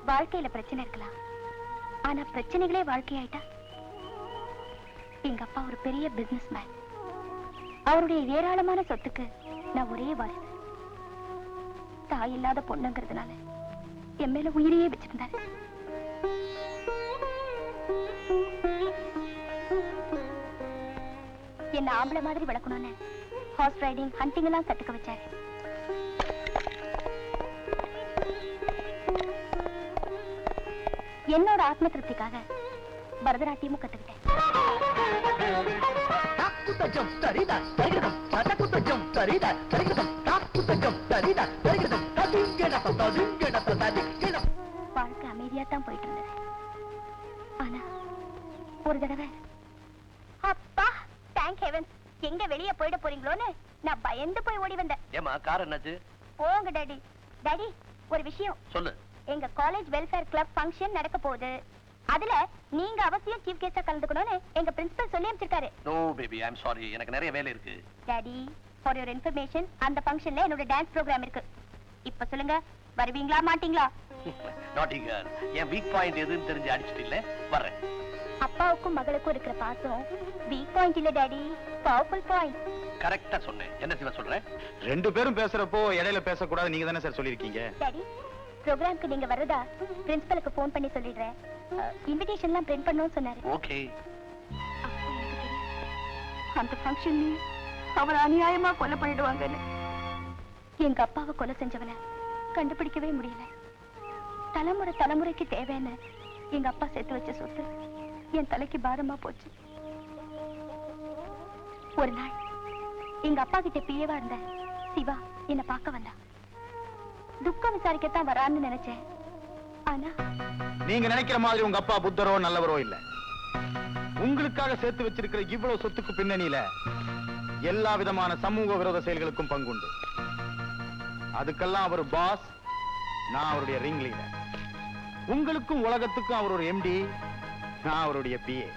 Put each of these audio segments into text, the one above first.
வாழ்க்கையில பிரச்சனை இருக்கலாம், ஆனா பிரச்சனைகளே வாழ்க்கையாயிட்டா. எங்க அப்பா ஒரு பெரிய பிசினஸ் மேன். அவருடைய ஏராளமான சொத்துக்கு நான் ஒரே வாரிசு. தாய் இல்லாத பொண்ணுங்கிறதுனால என் மேல உயிரையே வச்சிருந்தாரு. என்ன ஆம்பளை மாதிரி வளர்க்கணும்னு ஹார்ஸ் ரைடிங், ஹண்டிங் எல்லாம் கத்துக்க வச்சாரு. என்னோட ஆத்ம திருப்திக்காக பரதநாட்டியமும் கத்துக்கிட்டேன். வாழ்க்கை அமைதியா தான் போயிட்டு இருந்தது. ஆனா ஒரு தடவை அப்பா தேங்க் ஹெவன்ஸ், எங்க வெளியே போயிட போறீங்களோன்னு நான் பயந்து போய் ஓடி வந்தேன். ஏமா கார் என்னாச்சு? போங்க டாடி. டாடி ஒரு விஷயம் சொல்லு. எங்க காலேஜ் வெல்ஃபேர் கிளப் ஃபங்க்ஷன் நடக்க போகுது. அதுல நீங்க அவசியம் சீஃப் கெஸ்டா கலந்துக்கணும்னு எங்க பிரின்சிபல் சொல்லி அனுப்பிச்சிருக்காரு. No baby, I am sorry, எனக்கு நிறைய வேலை இருக்கு. டாடி ஃபார் யுவர் இன்ஃபர்மேஷன், அந்த ஃபங்க்ஷன்ல என்னோட டான்ஸ் ப்ரோகிராம் இருக்கு. இப்ப சொல்லுங்க, வருவீங்களா மாட்டீங்களா? நாட்டி கேர்ள், என் வீக் பாயிண்ட் எதுன்னு தெரிஞ்சு அடிச்சிட்டு இல்ல வரேன். அப்பாவுக்கும் மகளுக்கும் இருக்கிற பாசம் வீக் பாயிண்ட் இல்ல டாடி, பவர்ஃபுல் பாயிண்ட். கரெக்ட்டா சொன்னேன். என்ன சிவா சொல்றேன்? ரெண்டு பேரும் பேசுறப்போ இடையில பேசக்கூடாது, நீங்க தானே சார் சொல்லிருக்கீங்க. டாடி ப்ரோகிராம்க்கு நீங்க வரதா பிரின்சிபலுக்கு ஃபோன் பண்ணி சொல்லிடுறேன். இன்விடேஷன்லாம் பிரிண்ட் பண்ணனும்னு சொன்னாரு. ஓகே. அந்த ஃபங்க்ஷன்ல அவர் அநியாயமா கொலை பண்ணிடுவாங்கன்னு. எங்க அப்பாவை கொலை செஞ்சவனை கண்டுபிடிக்கவே முடியல. தலைமுறைக்கு தேவைன்னு எங்க அப்பா சேர்த்து வச்ச சொத்து என் தலைக்கு பாரமா போச்சு. ஒரு நாள் எங்க அப்பா கிட்ட பிஏவா இருந்த சிவா என்ன பார்க்க வந்தா. துக்கம் விசாரிக்கத்தான் வரான்னு நினைச்சேன். ஆனா நீங்க நினைக்கிற மாதிரி உங்க அப்பா புத்தரோ நல்லவரோ இல்ல. உங்களுக்காக சேர்த்து வச்சிருக்கிற இவ்வளவு சொத்துக்கு பின்னணியில எல்லா விதமான சமூக விரோத செயல்களுக்கும் பங்குண்டு. அதுக்கெல்லாம் அவர் பாஸ், நான் அவருடைய ரிங் லீடர். உங்களுக்கும் உலகத்துக்கும் அவர் ஒரு எம்டி, நான் அவருடைய பிஏ.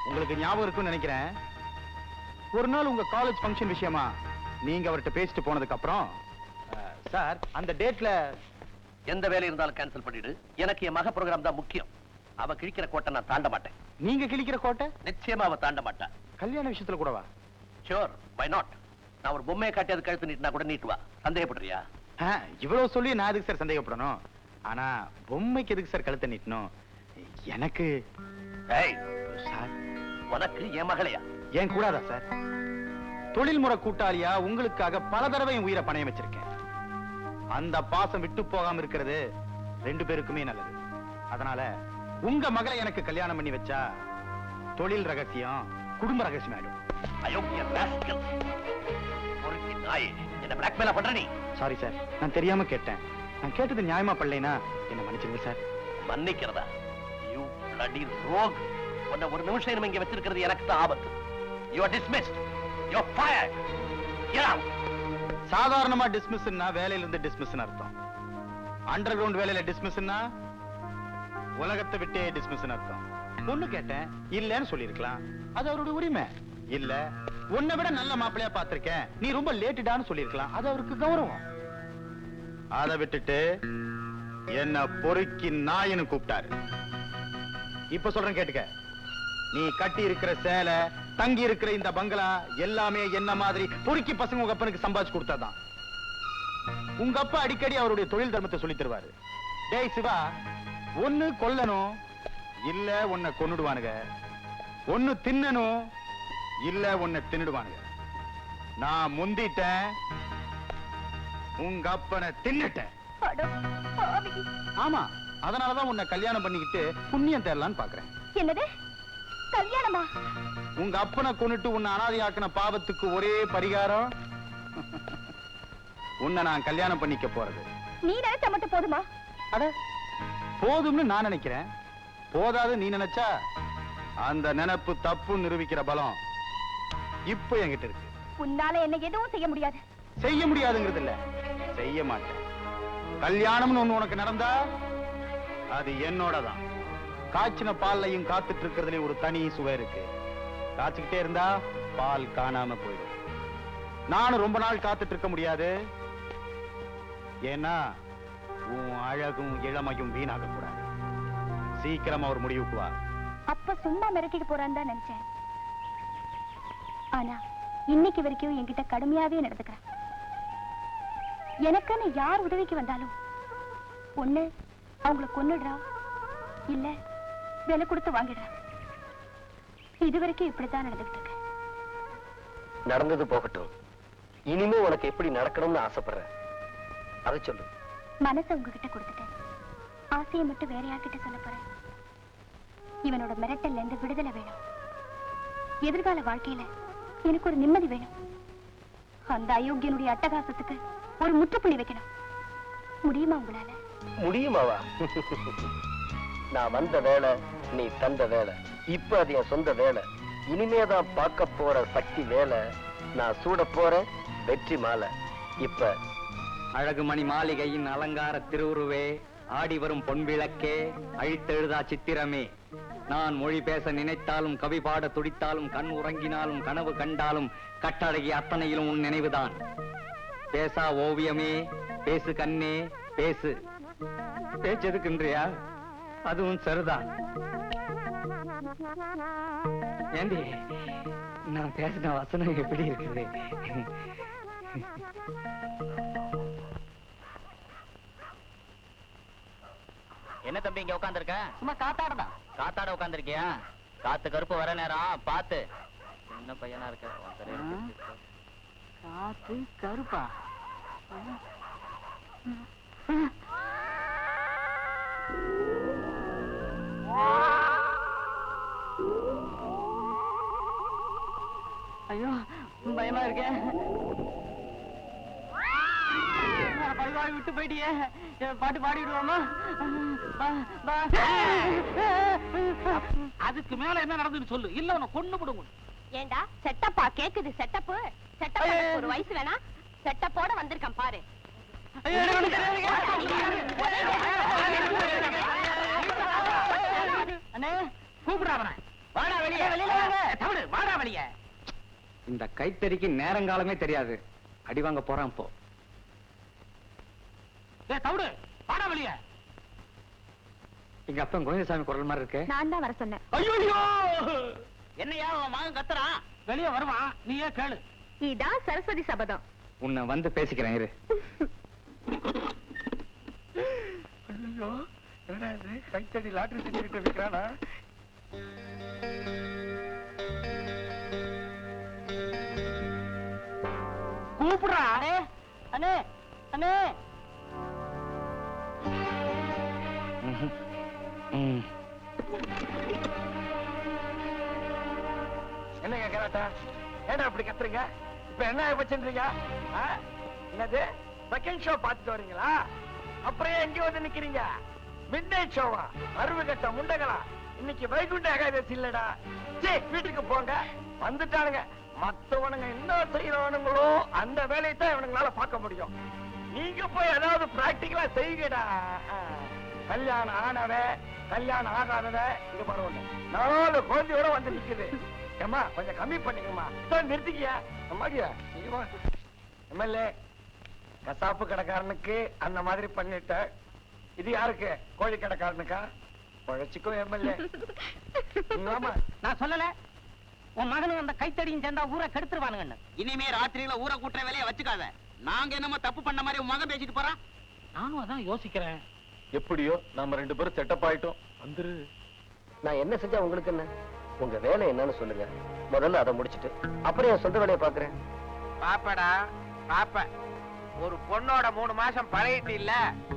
உங்களுக்கு ஞாபகம் இருக்குன்னு நினைக்கிறேன், ஒரு நாள் உங்க காலேஜ் ஃபங்க்ஷன் விஷயமா நீங்க அவர்கிட்ட பேசிட்டு போனதுக்கு அப்புறம், சார் அந்த டேட்ல எந்த வேலை இருந்தாலும் கேன்சல் பண்ணிடு, எனக்கு என் மக ப்ரோகிராம் தான் முக்கியம். அவ கிழிக்கிற கோட்டை நான் தாண்ட மாட்டேன். நீங்க கிழிக்கிற கோட்டை நிச்சயமா அவ தாண்ட மாட்டா. கல்யாண விஷயத்துல கூடவா? Sure, why not. நான் ஒரு பொம்மையை காட்டி அது கழுத்து நீட்டினா கூட நீட்டுவா. சந்தேகப்படுறியா? இவ்வளவு சொல்லி நான் எதுக்கு சார் சந்தேகப்படணும்? ஆனா பொம்மைக்கு எதுக்கு சார் கழுத்தை நீட்டணும்? எனக்கு சார், உனக்கு என் மகளையா? ஏன் கூடாதா சார்? தொழில்முறை கூட்டாளியா உங்களுக்காக பல தடவை என் உயிரை பணையம் வச்சிருக்கேன். அந்த பாசம் விட்டு போகாம இருக்கிறது ரெண்டு பேருக்குமே நல்லது. அதனால உங்க மகளை எனக்கு கல்யாணம் பண்ணி வச்சா தொழில் ரகசியம் குடும்ப ரகசியம் ஆயிடும். என்ன பிளாக்மெயில் பண்ற நீ? சாரி சார், நான் தெரியாம கேட்டேன். நான் கேட்டது நியாயமா படலைனா என்ன மன்னிச்சிருங்க சார். மன்னிக்கிறதா? You bloody rogue. உன்னை ஒரு நிமிஷம் இங்க வச்சிருக்கிறது எனக்கு தான் ஆபத்து. You are dismissed. You are fired. Get out. சாதாரணமா டிஸ்மிஸ்னா வேலையில இருந்து டிஸ்மிஸ்னு அர்த்தம். அண்டர் கிரவுண்ட் வேலையில டிஸ்மிஸ்னா உலகத்தை விட்டே டிஸ்மிஸ்னு அர்த்தம். பொண்ணு கேட்டேன், இல்லன்னு சொல்லிருக்கலாம், அது அவருடைய உரிமை. இல்ல உன்னை விட நல்ல மாப்பிள்ளையா பாத்திருக்கேன், நீ ரொம்ப லேட்டுடான்னு சொல்லிருக்கலாம், அது அவருக்கு கௌரவம். அதை விட்டுட்டு என்ன பொறுக்கி நாயின்னு கூப்பிட்டாரு. இப்ப சொல்றேன் கேட்டுக்க. நீ கட்டி இருக்கிற சேலை, தங்கி இருக்கிற இந்த பங்களா எல்லாமே என்ன மாதிரி பொறுக்கி பசங்க உங்க அப்பனுக்கு சம்பாதிச்சு கொடுத்தாதான். உங்க அப்பா அடிக்கடி அவருடைய தொழில் தர்மத்தை சொல்லி தருவாரு. டேய் சிவா, ஒண்ணு கொல்லணும், இல்ல உன்னை கொன்னுடுவானுங்க. ஒண்ணு தின்னணும், இல்ல உன்னை தின்னுடுவானுங்க. நான் முந்திட்டேன், உங்க அப்பனை தின்னுட்டேன். ஆமா, அதனாலதான் உன்னை கல்யாணம் பண்ணிக்கிட்டு புண்ணியம் தேரலான்னு பாக்குறேன். என்னது கல்யாணமா? உங்க அப்பனை கொன்னுட்டு உன்னை அனாதையாக்கின பாவத்துக்கு ஒரே பரிகாரம் உன்னை நான் கல்யாணம் பண்ணிக்க போறது. நீ நினைச்சா மட்டும் போதுமா? அட போதும்னு நான் நினைக்கிறேன். போதாது நீ நினைச்சா அந்த நினைப்பு தப்பு நிரூபிக்கிற பலம் இப்ப என்கிட்ட இருக்கு. உன்னால என்ன எதுவும் செய்ய முடியாது. செய்ய முடியாதுங்கிறது இல்ல, செய்ய மாட்டேன். கல்யாணம்னு ஒண்ணு உனக்கு நடந்தா அது என்னோடதான். காய்ச்சின பால்லையும் காத்துட்டு இருக்கிறதுல ஒரு தனி சுவை இருக்கு. காய்ச்சிக்கிட்டே இருந்தா பால் காணாம போயிடும். நானும் ரொம்ப நாள் காத்துட்டு இருக்க முடியாது. ஏன்னா உன் அழகும் இளமையும் வீணாக கூடாது. சீக்கிரமா ஒரு முடிவுக்கு வா. அப்ப சும்மா மிரட்டிட்டு போறான்னு தான் நினைச்சேன். ஆனா இன்னைக்கு வரைக்கும் என்கிட்ட கடுமையாவே நடந்துக்கிறேன். எனக்குன்னு யார் உதவிக்கு வந்தாலும் ஒண்ணு அவங்கள கொன்னுடுறா, இல்ல விலை கொடுத்து வாங்கிடுறா. இது வரைக்கும் இப்படித்தான் நடந்துகிட்டு இருக்கேன். நடந்தது போகட்டும். இனிமே உனக்கு எப்படி நடக்கணும்னு ஆசைப்படுற அதை சொல்லு. மனசை உங்ககிட்ட கொடுத்துட்டேன். ஆசையை மட்டும் வேற யார்கிட்ட சொல்ல போறேன்? இவனோட மிரட்டல்ல இருந்து விடுதலை வேணும். எதிர்கால வாழ்க்கையில எனக்கு ஒரு நிம்மதி வேணும். அந்த அயோக்கியனுடைய அட்டகாசத்துக்கு ஒரு முற்றுப்புள்ளி வைக்கணும். முடியுமா உங்களால? முடியுமாவா? நான் வந்த வேலை, நீ தந்த வேலை, இப்ப அது என் சொந்த வேலை. இனிமேதான் பார்க்க போற சக்தி வேலை. நான் சூட போற வெற்றி மாலை. இப்ப அழகுமணி மாளிகையின் அலங்கார திருவுருவே, ஆடி வரும் பொன் விளக்கே, அழித்தெழுதா சித்திரமே, நான் மொழி பேச நினைத்தாலும் கவி பாட துடித்தாலும் கண் உறங்கினாலும் கனவு கண்டாலும் கட்டழகி அத்தனையிலும் உன் நினைவுதான். பேசா ஓவியமே பேசு கண்ணே பேசு. பேச்செதுக்குன்றியா? அதுவும் சரிதான். ஏண்டி நான் பேசின வசனம் எப்படி இருக்குது? என்ன தம்பி இங்க உட்கார்ந்திருக்க? சும்மா காத்தாடா. காத்தாட உட்கார்ந்திருக்கியா? காத்து கருப்பு வர நேரம் பாத்து. சின்ன பையனா இருக்க. காத்து கருப்பா? ஐயோ பயமா இருக்கேன். பழுவாய் விட்டு போயிட்டியே, பாட்டு பாடிடுவோமா? அதுக்கு மேல என்ன நடந்துன்னு சொல்லு, இல்ல உன்னை கொன்னு விடுங்க. ஏண்டா செட்டப்பா கேக்குது? செட்டப்பு செட்டப் ஒரு வயசு வேணா? செட்டப்போட வந்திருக்கான் பாரு. அண்ணே கூப்பிடாவன. வாடா வெளியே, வெளியில வாங்க. தவிடு வாடா வெளியே. இந்த கைத்தறிக்கு நேரங்காலமே தெரியாது. அடி வாங்க போறான் இப்போ. தவிடு வாடா வெளியே. எங்க அப்பன் கோவிந்தசாமி குரல் மாதிரி இருக்கு. நான் தான் வர சொன்னேன். ஐயோ என்னையா உன் மகன் கத்துறான்? வெளியே வருவான், நீயே கேளு. இதான் சரஸ்வதி சபதம். உன்னை வந்து பேசிக்கிறேன் இரு. கைத்தடி லாட்டரி செஞ்சுக்கிட்டு இருக்கிறானா? கூப்பிடுறா. அண்ணே அண்ணே. என்னங்க கராட்டா? ஏன்னா அப்படி கத்துறீங்க? இப்ப என்ன வச்சுன்றீங்க? என்னது செகண்ட் ஷோ பார்த்துட்டு வரீங்களா? அப்புறம் எங்க வந்து நிக்கிறீங்க? Mid night ஷோவா? அருவு கட்ட முண்டங்களா? இன்னைக்கு வைகுண்ட ஏகாதசி இல்லடா. சே வீட்டுக்கு போங்க. வந்துட்டானுங்க மத்தவனுங்க. என்ன செய்யறவனுங்களோ அந்த வேலையை தான் இவனுங்களால பார்க்க முடியும். நீங்க போய் ஏதாவது பிராக்டிகலா செய்யுங்கடா. கல்யாணம் ஆனவ கல்யாணம் ஆகாதவ இது பண்ணுவோம். 4 குழந்தையோட வந்து நிக்குது. ஏமா கொஞ்சம் கம்மி பண்ணிக்கமா. நிறுத்திக்கியா அம்மாடியா? எம்எல்ஏ கசாப்பு கடைக்காரனுக்கு அந்த மாதிரி பண்ணிட்ட. இது யாருக்கு? கோழி கடைக்காரனுக்கா? பழச்சிக்கும் எம்எல்ஏ. நான் சொல்லல உன் மகனும் அந்த கைத்தடியும் சேர்ந்தா ஊரை கெடுத்துருவானுங்க. இனிமே ராத்திரியில ஊரை கூட்டுற வேலையை வச்சுக்காத. நாங்க என்னமோ தப்பு பண்ண மாதிரி உன் மகன் பேசிட்டு போறான். நானும் அதான் யோசிக்கிறேன். எப்படியோ நாம 2 பேரும் செட்டப் ஆயிட்டோம். வந்துரு. நான் என்ன செஞ்சா உங்களுக்கு என்ன? உங்க வேலை என்னன்னு சொல்லுங்க. முதல்ல அதை முடிச்சிட்டு அப்புறம் என் சொந்த வேலையை பாக்குறேன். பாப்படா பாப்ப. ஒரு பொண்ணோட 3 மாசம் பழகிட்டு இல்ல,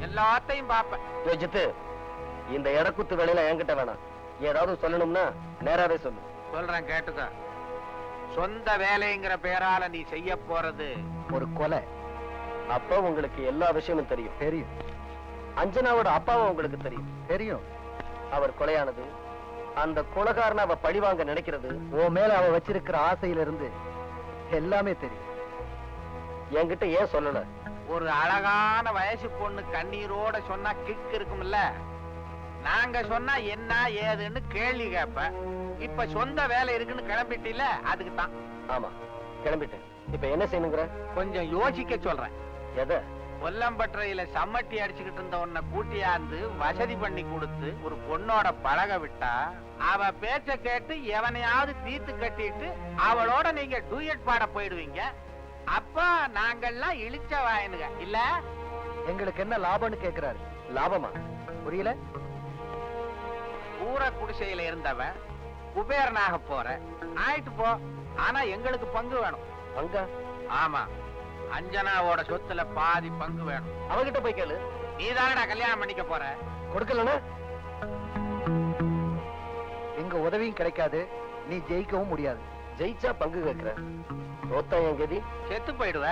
எல்லாத்தையும் பாப்ப. ஜித்து, இந்த இடக்குத்து வேலையில என்கிட்ட வேணாம். ஏதாவது சொல்லணும்னா நேராவே சொல்லு. சொல்றேன் கேட்டுக்க. சொந்த வேலைங்கிற பேரால நீ செய்ய போறது ஒரு கொலை. அப்ப உங்களுக்கு எல்லா விஷயமும் தெரியும். தெரியும். அஞ்சனாவோட அப்பாவும் உங்களுக்கு தெரியும். தெரியும். அவர் கொலையானது, அந்த கொலைகாரனை அவ பழிவாங்க நினைக்கிறது, உன் மேல அவ வச்சிருக்கிற ஆசையில இருந்து எல்லாமே தெரியும். என்கிட்ட ஏன் சொல்லல? ஒரு அழகான வயசு பொண்ணு கண்ணீரோட சொன்னா கிக் இருக்கும்ல. நாங்க சொன்னா என்ன ஏதுன்னு கேள்வி கேப்ப. இப்ப சொந்த வேலை இருக்குன்னு கிளம்பிட்டில, அதுக்கு தான். ஆமா கிளம்பிட்டேன். இப்ப என்ன செய்யணுங்கிற? கொஞ்சம் யோசிக்க சொல்றேன். எதை? கொல்லம்பற்றையில சம்மட்டி அடிச்சுக்கிட்டு இருந்த உன்னை கூட்டியாந்து வசதி பண்ணி கொடுத்து ஒரு பொண்ணோட பழக விட்டா அவ பேச்ச கேட்டு எவனையாவது தீர்த்து கட்டிட்டு அவளோட நீங்க டூயட் பாட போயிடுவீங்க. அப்ப நாங்கெல்லாம் இழிச்ச வாயனுங்க இல்ல. எங்களுக்கு என்ன லாபம்னு கேக்குறாரு. லாபமா? புரியல. ஊர குடிசையில இருந்தவன் குபேரனாக போற ஆயிட்டு போ. ஆனா எங்களுக்கு பங்கு வேணும். பங்கா? ஆமா, அஞ்சனாவோட சொத்துல பாதி பங்கு வேணும். அவகிட்ட போய் கேளு. நீதானடா கல்யாணம் பண்ணிக்க போற. கொடுக்கலனா எங்க உதவியும் கிடைக்காது, நீ ஜெயிக்கவும் முடியாது. ஜெயிச்சா பங்கு கேட்கிற, தோத்தா என் கதி செத்து போயிடுவ.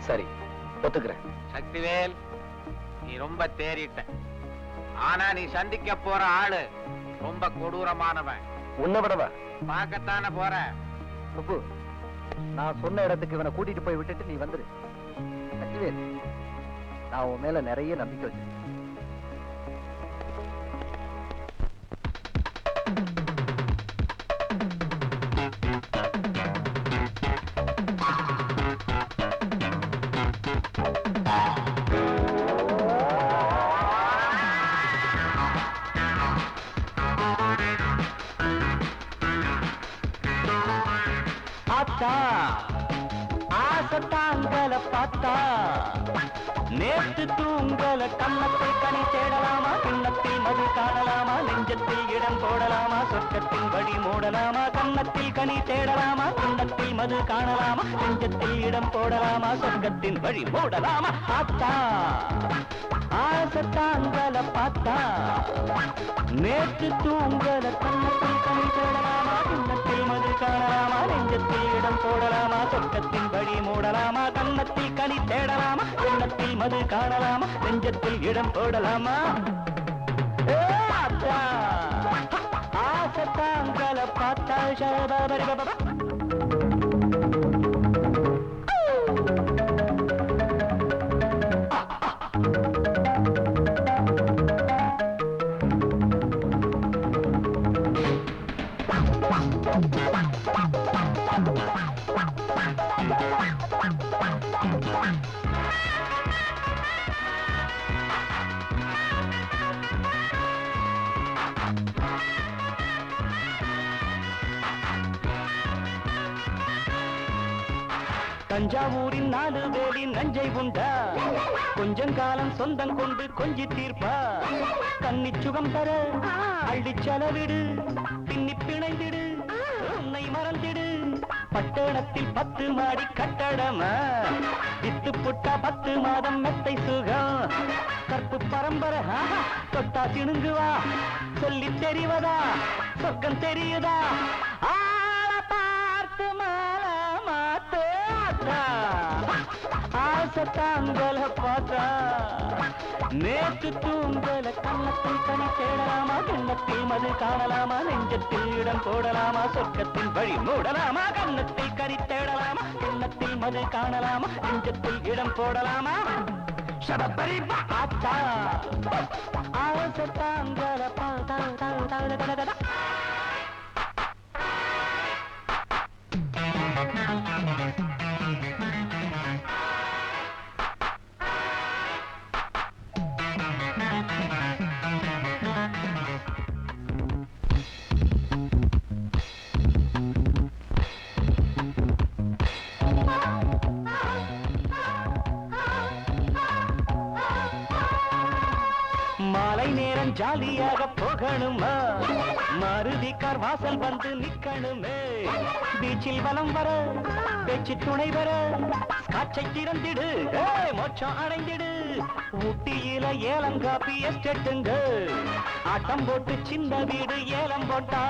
சரி, ஒத்துக்கிறேன். சக்திவேல், நீ ரொம்ப தேறிட்ட. ஆனா நீ சந்திக்க போற ஆளு ரொம்ப கொடூரமானவன். உன்னை விடவா? பார்க்கத்தானே போற. சுப்பு, நான் சொன்ன இடத்துக்கு இவனை கூட்டிட்டு போய் விட்டுட்டு நீ வந்துரு. சக்திவேல், நான் உன் மேல நிறைய நம்பிக்கை வச்சிருக்கேன். ஆசத்தாங்கல பார்த்தா நேற்று தூங்கல கன்னத்தை கனி தேடலாமா, கிண்ணத்தில் மது காணலாமா, நெஞ்சத்தில் இடம் போடலாமா, சொர்க்கத்தின் வழி மூடலாமா, கன்னத்தில் கனி தேடலாமா, கிண்ணத்தில் மது காணலாமா, நெஞ்சத்தில் இடம் போடலாமா, சொர்க்கத்தின் வழி மூடலாமா. ஆத்தா ஆசத்தாங்கல பார்த்தா நேற்று தூங்கல கன்னத்தில் கனி தேடலாமா, கிண்ணத்தில் மது காணலாமா, நெஞ்சத்தில் இடம் போடலாமா, சொர்க்கத்தின் வழி மூடலாமா, கன்னத்தில் கனி தேடலாமா, கிண்ணத்தில் மது காணலாமா, நெஞ்சத்தில் இடம் போடலாமா. ஆசத்தாங்கல பார்த்தா ஷபபரி பபப. தஞ்சாவூரின் 4 வேலி நஞ்சை உண்டா, கொஞ்சம் காலம் சொந்தம் கொண்டு கொஞ்சி தீர்ப்பா, கன்னி சுகம் தர அள்ளி செலவிடு, பின்னி பிணைந்திடு, உன்னை மறந்திடு, பட்டணத்தில் 10 மாடி கட்டடமா, வித்து புட்டா 10 மாதம் மெத்தை சுகம், கற்பு பரம்பரை தொட்டா திணுங்குவா, சொல்லி தெரிவதா சொர்க்கம் தெரியுதா, ஆள பார்த்து மால மாத்து. ஆசத்தாங்கல பார்த்தா நேற்று தூங்கல கன்னத்தில் கனி தேடலாமா, கிண்ணத்தில் மது காணலாமா, நெஞ்சத்தில் இடம் போடலாமா, சொர்க்கத்தின் வழி மூடலாமா, கன்னத்தில் கனி தேடலாமா, கிண்ணத்தில் மது காணலாமா, நெஞ்சத்தில் இடம் போடலாமா. ஆத்தா ஆசத்தாங்கல பார்த்தா. மாலை நேரம் ஜாலியாக போகணுமா, மாருதி கார் வாசல் வந்து நிக்கணுமே, பீச்சில் வலம் வர பேச்சு துணை வர காட்சை திறந்திடு, மோட்சம் அடைந்திடு, ஊட்டியில ஏலங்காப்பி எஸ்டேட்டுங்க, ஆட்டம் போட்டு சின்ன வீடு ஏலம் போட்டா,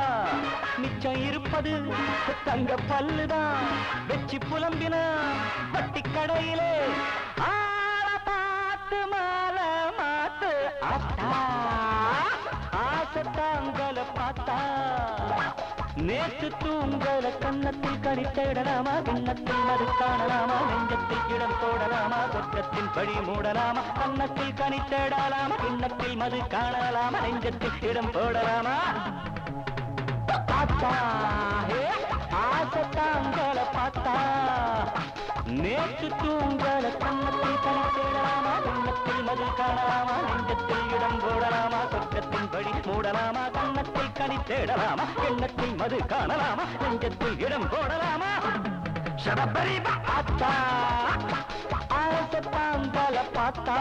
மிச்சம் இருப்பது தங்க பல்லுதான், வெச்சி புலம்பின வட்டி கடையிலே ஆள பார்த்து மாலை மாத்து. ஆசத்தாங்கல பார்த்தா நேற்று நேற்று தூங்கல கன்னத்தில் கனி தேடலாமா கிண்ணத்தில் மது காணலாமா நெஞ்சத்தில் இடம் போடலாமா சொர்க்கத்தின் படி மூடலாமா கன்னத்தில் கனி தேடலாமா கிண்ணத்தில் மது காணலாமா நெஞ்சத்தில் இடம் போடலாமா பார்த்தா ஆசை தாங்கள பார்த்தா நேற்று தூங்கல கன்னத்தில் கனி தேடலாமா கிண்ணத்தில் மது காணலாமா நெஞ்சத்தில் இடம் போடலாமா சொர்க்கத்தின் படி மூடலாமா கன்னத்தில் கனி தேடலாமா கிண்ணத்தில் மது காணலாமா நெஞ்சத்தில் இடம் போடலாமா பார்த்தா ஆசை தாங்கள பார்த்தா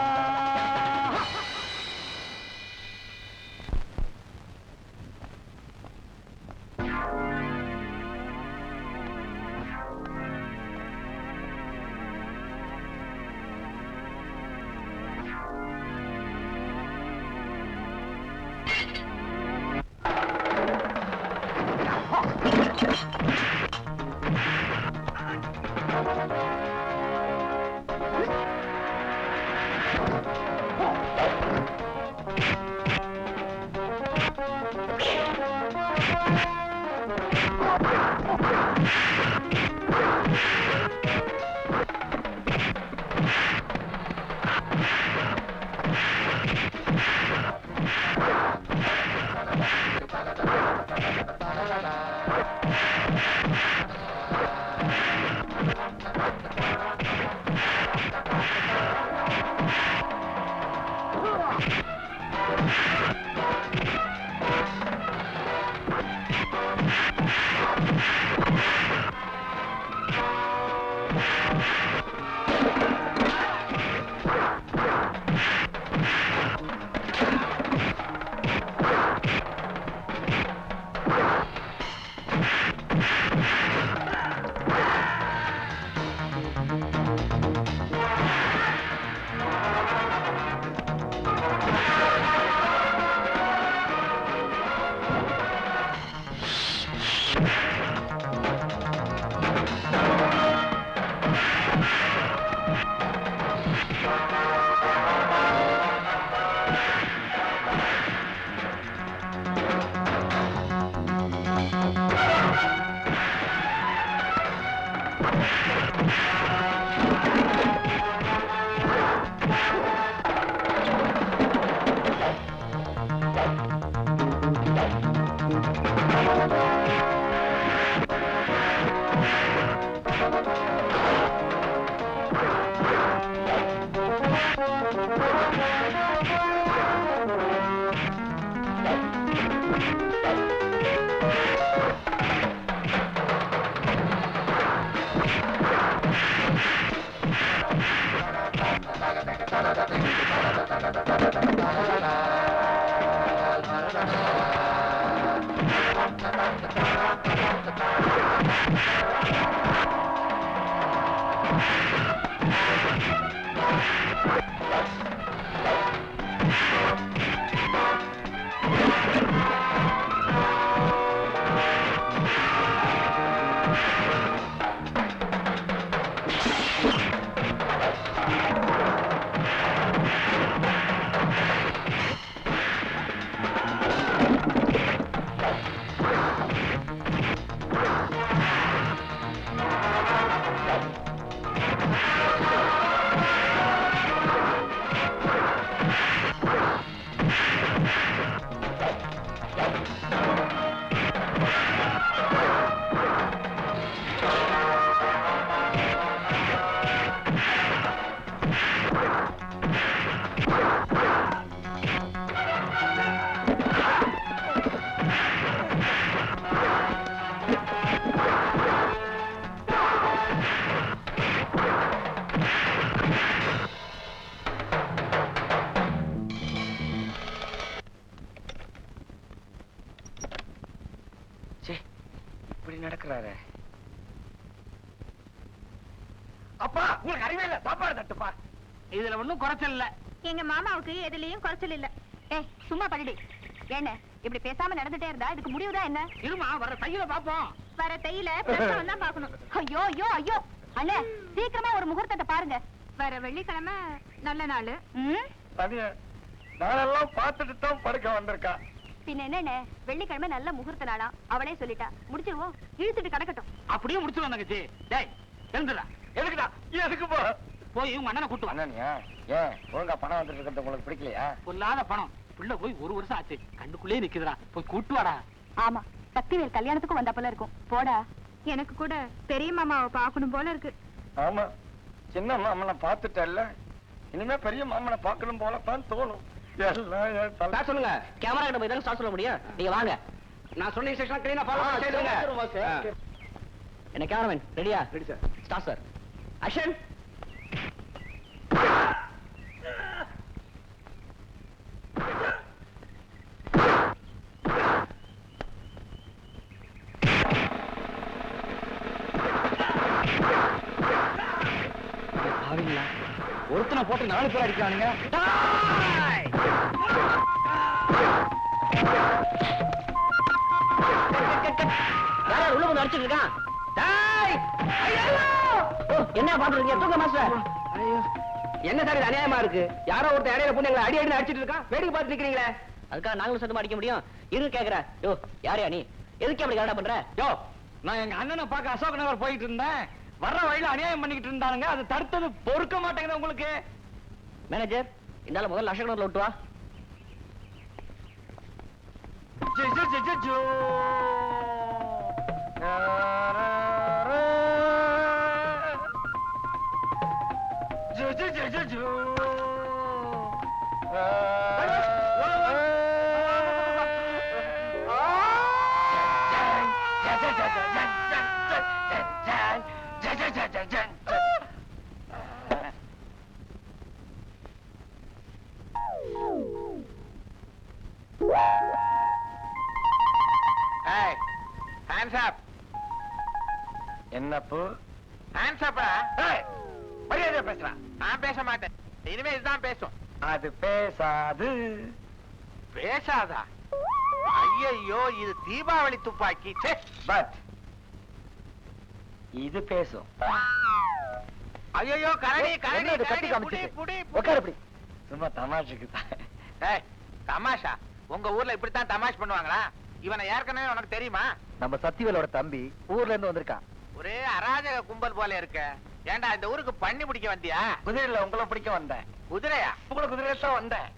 நடக்கிறாரு. அப்பா உங்களுக்கு அறிவே இல்ல, சாப்பாடு தட்டுப்பா. இதுல ஒண்ணும் குறைச்சல் இல்ல. எங்க மாமாவுக்கு எதுலயும் குறைச்சல் இல்ல. சும்மா படிடி. என்ன இப்படி பேசாம நடந்துட்டே இருந்தா இதுக்கு முடிவுதான் என்ன? இருமா, வர தையில பாப்போம். வர தையில பிரசவம் தான் பாக்கணும். ஐயோ ஐயோ ஐயோ அண்ணே, சீக்கிரமா ஒரு முகூர்த்தத்தை பாருங்க. வர வெள்ளிக்கிழமை நல்ல நாள். நாளெல்லாம் பார்த்துட்டு தான் படுக்க வந்திருக்கா. பின்ன என்னண்ணே, வெள்ளிக்கிழமை நல்ல முகூர்த்த நாளா, அவளே சொல்லிட்டா. முடிச்சிருவோம், இழுத்துட்டு கிடக்கட்டும். அப்படியே முடிச்சிருவோம் தங்கச்சி. டேய் எழுந்துடா. எதுக்குடா எதுக்கு போ போய் உங்க அண்ணனை கூட்டு வா. அண்ணனியா ஏன் ஒழுங்கா பணம் வந்துட்டு இருக்கிறது உங்களுக்கு பிடிக்கலையா? பொல்லாத பணம். புள்ள போய் 1 வருஷம் ஆச்சு, கண்டுக்குள்ளே நிக்குதுடா. போய் கூட்டு வாடா. ஆமா, சக்திவேல் கல்யாணத்துக்கும் வந்த போல இருக்கும். போடா. எனக்கு கூட பெரிய மாமாவை பார்க்கணும் போல இருக்கு. ஆமா, சின்ன மாமனை பார்த்துட்டல்ல, இனிமே பெரிய மாமனை பார்க்கணும் போலத்தான் தோணும். எல்லாம் என் தலை- ஸ்டார்ட் சொல்லுங்க. கேமரா கிட்ட போய் தான் ஸ்டார்ட் சொல்ல முடியும். நீங்க வாங்க. நான் சொன்ன இன்ஸ்ட்ரக்ஷன் க்ளீனா ஃபாலோ பண்ணுங்க. என்ன கேமராமேன் ரெடியா? Ready sir. Start sir. Action. ஒருத்தனை போட்டு 4 பேர் அடிக்கிறானுங்க. யாராவது உள்ள வந்து அடிச்சிட்டு இருக்கான்? என்ன பாத்துருக்கீங்க? தூக்க மாஸ்டர். என்ன சார் இது அநியாயமா இருக்கு? யாரோ ஒருத்தர் இடையில பொண்ணு எங்களை அடி அடிச்சிட்டு இருக்கான், வேடிக்கை பார்த்து நிக்கிறீங்களே. அதுக்காக நாங்களும் சத்தமா அடிக்க முடியும்? இரு கேக்குறேன். யோ யாரையா நீ? எதுக்கு அப்படி கரெக்டா பண்ற? யோ நான் எங்க அண்ணனை பார்க்க அசோக் நகர் போயிட்டு இருந்தேன். வர்ற வழியில அநியாயம் பண்ணிக்கிட்டு இருந்தானுங்க, அது தடுத்தது பொறுக்க மாட்டேங்குது உங்களுக்கு. மேனேஜர், இந்த முதல்ல அசோக் நகர்ல விட்டு வா. ஜி, ஜி, ஜி, ஜி, ஜோ. ரா, ரா, ரா. ஜி, ஜி, ஜி, ஜி, ஜோ. ரா, ரா, ரா. ஜன், ஜன், ஜன், ஜன், ஜன், ஜன், ஜன், ஜன், ஜன், ஜன், ஜன், ஜன், ஜன். ஏய், hands up. என்னப்பு Hands up டா. ஏய், மரியாதையா பேசுறா. நான் பேச மாட்டேன். இனிமே இதுதான் பேசும். அது பேசாது. பேசாதா? ஐயையோ, இது தீபாவளி துப்பாக்கி. ச்சே. பட் இது பேசும். ஐயையோ, கரடி கரடி என்ன இது கத்தி கரடி, புடி காமிச்சிட்டு? புடி உட்காரு இப்படி. சும்மா தமாஷுக்கு தான். ஏய், தமாஷா? உங்க ஊர்ல இப்படித்தான் தமாஷ் பண்ணுவாங்களா? இவனை ஏற்கனவே உனக்கு தெரியுமா? நம்ம சத்திவேலோட தம்பி ஊர்ல இருந்து வந்திருக்கான். ஒரே அராஜக கும்பல் போல இருக்க. ஏன்டா இந்த ஊருக்கு பண்ணி பிடிக்க வந்தியா? குதிரையில உங்களை பிடிக்க வந்தேன். குதிரையா? உங்களை குதிரையில தான் வந்தேன்.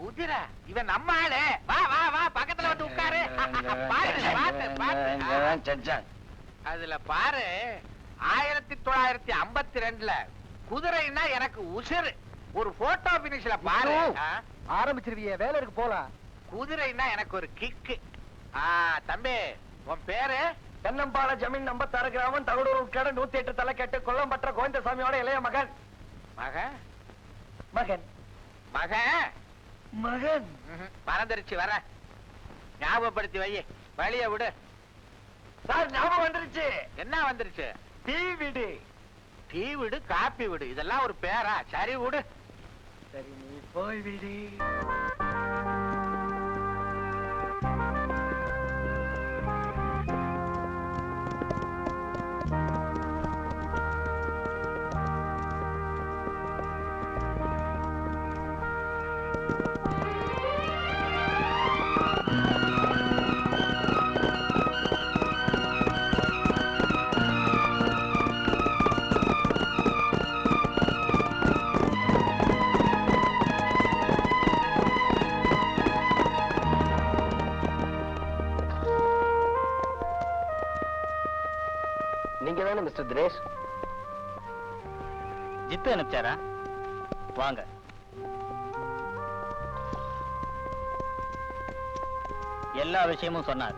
குதிரை? இவன் நம்ம ஆளு. வா வா வா, பக்கத்துல வந்து உட்காரு. பாரு பாத்து பாத்து. அதுல பாரு, 1952ல குதிரைன்னா எனக்கு உசுறு. ஒரு போட்டோ பினிஷ்ல பாரு. ஆ? ஆரம்பிச்சிருவிய வேலை இருக்கு போலாம். குதிரைன்னா எனக்கு ஒரு கிக்கு. தம்பி, உன் பேரு? தென்னம்பாள ஜமீன் நம்பர் 6 கிராமம் தகடூர் உட்கட 108 தலைக்கட்டு கொல்லம்பற்ற கோவிந்தசாமியோட இளைய மகன். மகன்? மகன் மகன்? மகன் மறந்துருச்சு, வர ஞாபகப்படுத்தி வை. வழிய விடு. சார், ஞாபகம் வந்துருச்சு. என்ன வந்துருச்சு? டீ விடு. டீ விடு, காப்பி விடு, இதெல்லாம் ஒரு பேரா? சரி விடு. சரி, நீ போய் விடு. நீங்க தானே மிஸ்டர் தினேஷ்? ஜித்து அனுப்பிச்சாரா? வாங்க. எல்லா விஷயமும் சொன்னார்.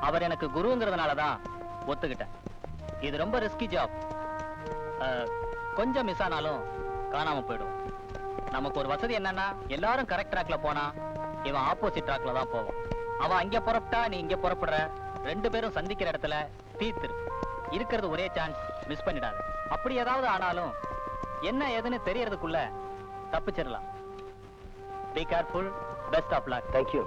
அவர் எனக்கு குருங்கிறதுனால தான் ஒத்துக்கிட்டேன். இது ரொம்ப ரிஸ்கி ஜாப். கொஞ்சம் மிஸ் ஆனாலும் காணாம போயிடும். நமக்கு ஒரு வசதி என்னன்னா, எல்லாரும் கரெக்ட் ட்ராக்ல போனா இவன் ஆப்போசிட் ட்ராக்ல தான் போவான். அவன் அங்க புறப்பட்டா நீ இங்க புறப்படுற, 2 பேரும் சந்திக்கிற இடத்துல தீர்த்து இருக்கிறது ஒரே சான்ஸ், மிஸ் பண்ணிடாது. அப்படி ஏதாவது ஆனாலும் என்ன ஏதுன்னு தெரியறதுக்குள்ள தப்பிச்சிடலாம். Be careful. Best of luck. Thank you.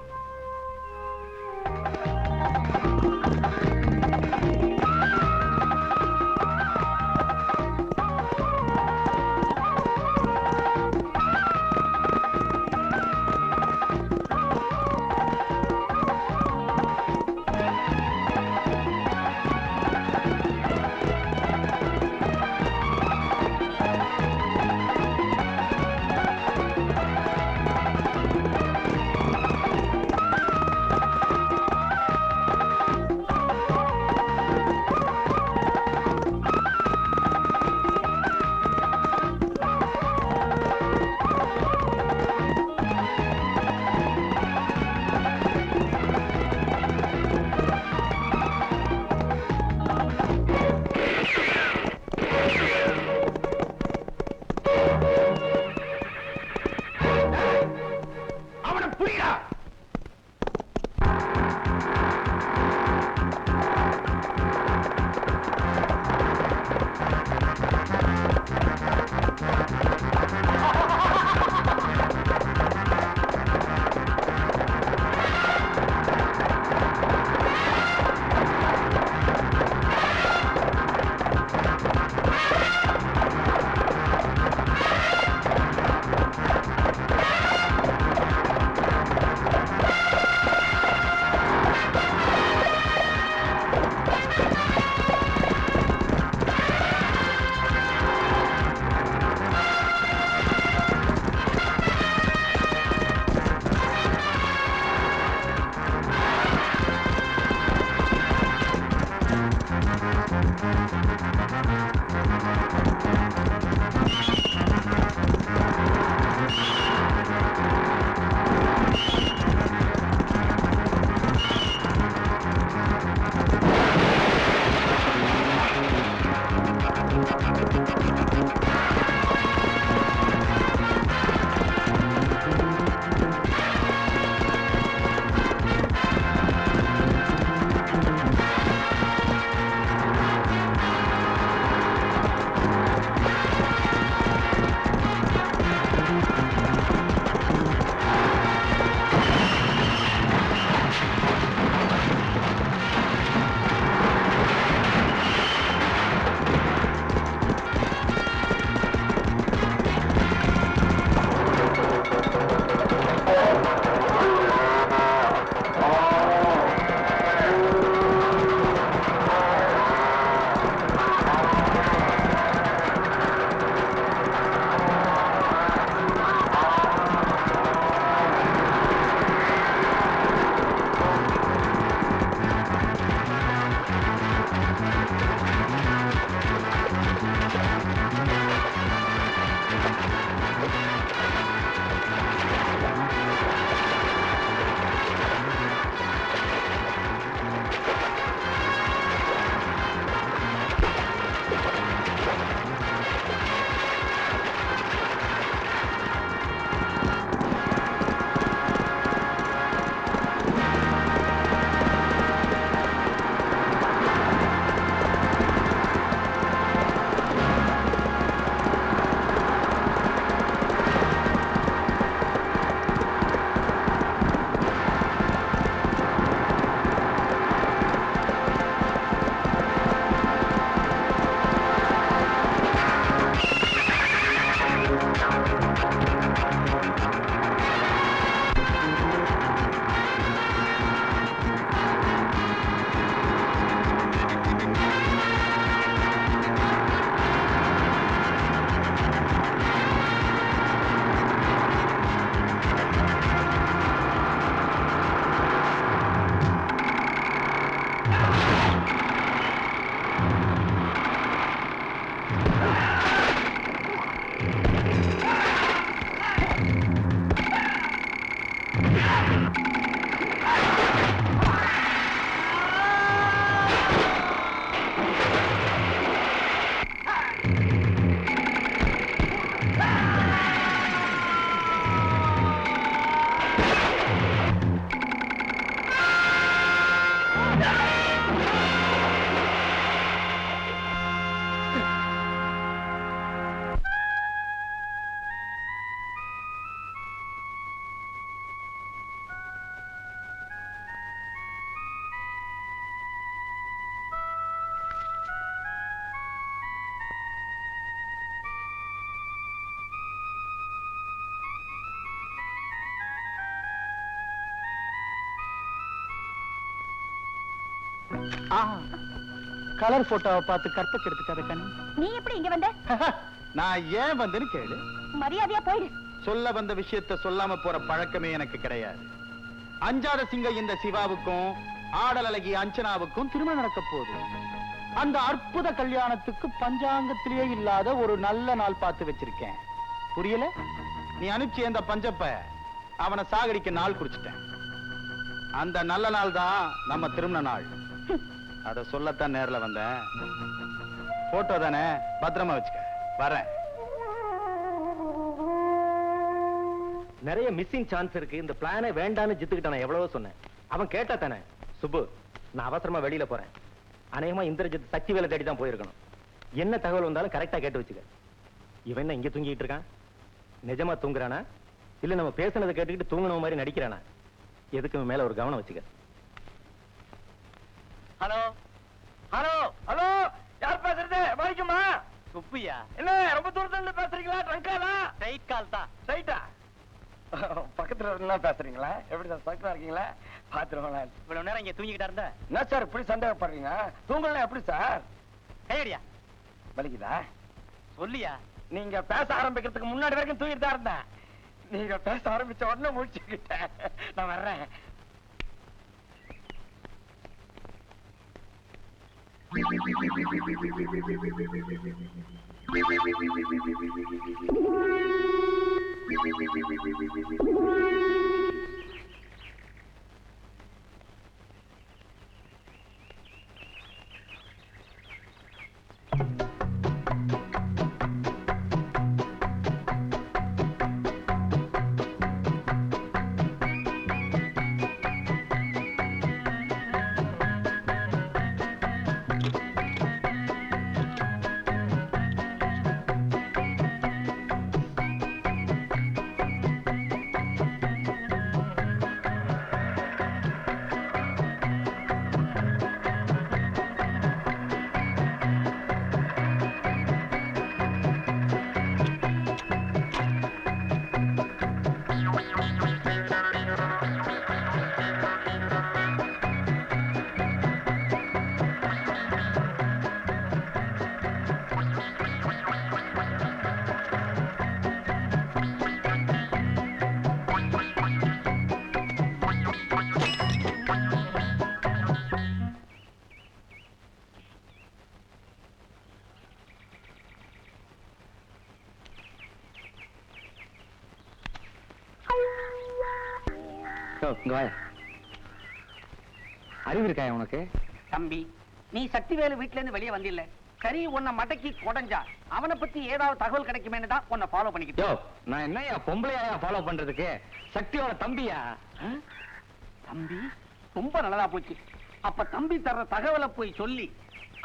Colour போட்டோவை பார்த்து கற்பக்கு எடுத்துக்காத கனி. நீ எப்படி இங்க வந்த? நான் ஏன் வந்தேன்னு கேளு. மரியாதையா போயிடு. சொல்ல வந்த விஷயத்தை சொல்லாம போற பழக்கமே எனக்கு கிடையாது. அஞ்சாத சிங்க இந்த சிவாவுக்கும் ஆடல் அழகி அஞ்சனாவுக்கும் திருமணம் நடக்க போகுது. அந்த அற்புத கல்யாணத்துக்கு பஞ்சாங்கத்திலேயே இல்லாத ஒரு நல்ல நாள் பார்த்து வச்சிருக்கேன். புரியல? நீ அனுப்பிச்சு அந்த பஞ்சப்ப அவனை சாகடிக்க நாள் குறிச்சிட்டேன். அந்த நல்ல நாள் தான் நம்ம திருமண நாள். அத சொல்லத்தான் நேர்ல வந்தேன். போட்டோ தானே, பத்திரமா வச்சுக்க. வரேன். நிறைய மிஸ்ஸிங் சான்ஸ் இருக்கு. இந்த பிளானே வேண்டான்னு ஜித்துக்கிட்ட நான் எவ்வளவோ சொன்னேன். அவன் கேட்டா தானே. சுப்பு, நான் அவசரமா வெளியில போறேன். அநேகமா இந்திரஜித் சக்தி வேலை தேடி தான் போயிருக்கணும். என்ன தகவல் வந்தாலும் கரெக்டா கேட்டு வச்சுக்க. இவன் என்ன இங்க தூங்கிட்டு இருக்கான்? நிஜமா தூங்குறானா இல்ல நம்ம பேசுனதை கேட்டுக்கிட்டு தூங்குன மாதிரி நடிக்கிறானா? எதுக்கு மேல ஒரு கவனம் வச்சுக்க. ஹலோ ஹலோ ஹலோ, யார் பேசுறது? வாய்க்குமா? சுப்பியா? என்ன ரொம்ப தூரத்துல இருந்து பேசுறீங்களா? ட்ரங்காலா? ஸ்ட்ரைட் கால் தான். ஸ்ட்ரைட்டா? பக்கத்துல இருந்தா பேசுறீங்களா? எப்படி சார், பக்கத்துல இருக்கீங்களா? பாத்துருவாங்களா? இவ்வளவு நேரம் இங்க தூங்கிக்கிட்டா இருந்த? என்ன சார் இப்படி சந்தேகப்படுறீங்க? தூங்கலாம் எப்படி சார்? கையடியா? வலிக்குதா? சொல்லியா? நீங்க பேச ஆரம்பிக்கிறதுக்கு முன்னாடி வரைக்கும் தூங்கிட்டு தான் இருந்தேன். நீங்க பேச ஆரம்பிச்ச உடனே முடிச்சுக்கிட்டேன். நான் வர்றேன். இங்க வா. அறிவு இருக்காயா உனக்கு? தம்பி, நீ சக்திவேலு வீட்ல இருந்து வெளியே வந்தில்ல, சரி உன்னை மடக்கி கொடைஞ்சா அவனை பத்தி ஏதாவது தகவல் கிடைக்குமேன்னு தான் உன்னை ஃபாலோ பண்ணிக்கிட்டு. யோ, நான் என்னையா பொம்பளையா ஃபாலோ பண்றதுக்கு? சக்தியோட தம்பியா? தம்பி ரொம்ப நல்லதா போச்சு. அப்ப தம்பி தர்ற தகவலை போய் சொல்லி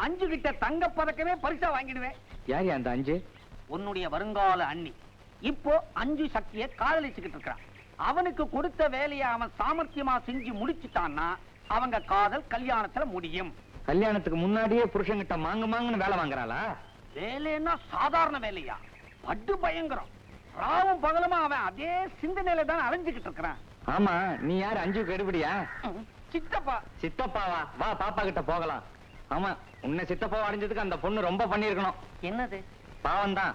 5 கிட்ட தங்க பதக்கமே பரிசா வாங்கிடுவேன். யார் அந்த 5? உன்னுடைய வருங்கால அண்ணி. இப்போ 5 சக்தியை காதலிச்சுக்கிட்டு இருக்கான். அவனுக்கு கொடுத்த வேலையை அவன் சாமர்த்தியமா செஞ்சு முடிச்சுட்டான்னா அவங்க காதல் கல்யாணத்துல முடியும். கல்யாணத்துக்கு முன்னாடியே புருஷன்கிட்ட மாங்குன்னு வேலை வாங்குறாளா? வேலைன்னா சாதாரண வேலையா? பட்டு பயங்கரம். ராவும் பகலுமா அவன் அதே சிந்தனையில தான் அலைஞ்சுக்கிட்டு இருக்கிறான். ஆமா, நீ யார் 5க்கு எடுபடியா? சித்தப்பா. சித்தப்பாவா? வா பாப்பா கிட்ட போகலாம். ஆமா, உன்னை சித்தப்பாவை அடைஞ்சதுக்கு அந்த பொண்ணு ரொம்ப பண்ணிருக்கணும். என்னது? பாவம் தான்,